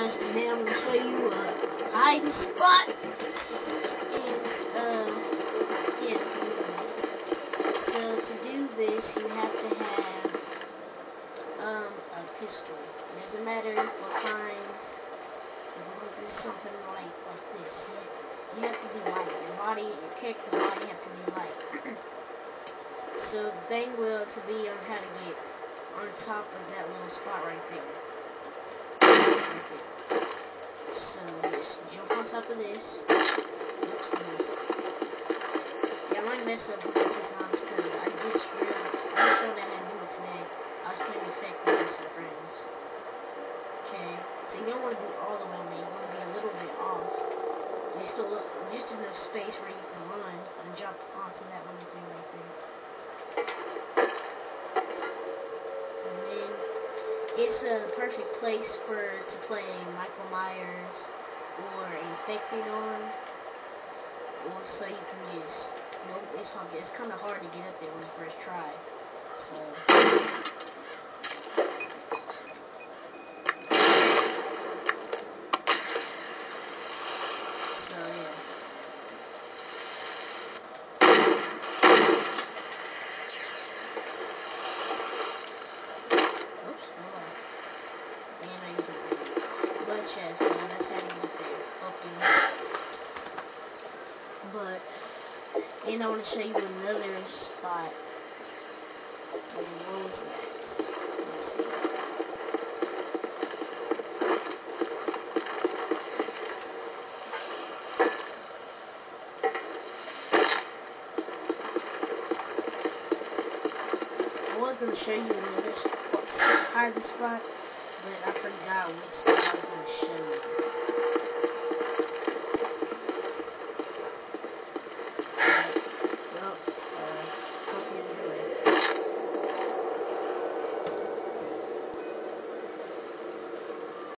guys, today I'm going to show you a hiding spot, and yeah. So to do this, you have to have a pistol. It doesn't matter what kind. This is something like this. You have to be light. Your character's body have to be light. So the thing to be on how to get on top of that little spot right there. So just jump on top of this. Oops, I missed. Yeah, I might mess up 1 or 2 times because I just found out how to do it today. I was trying to affect that with some friends. Okay, so you don't want to be all the way on there. You want to be a little bit off. Just enough space where you can run and jump onto that little thing right there. And then it's a perfect place to play Michael Myers or Infected on. So you can just, it's kind of hard to get up there when you first try. So yeah. Oops, hold on. And I use a blood chest, so that's how you get there. And I want to show you another spot. What was that? Let's see. I was going to show you another hiding spot, but I forgot which spot I was going to show you.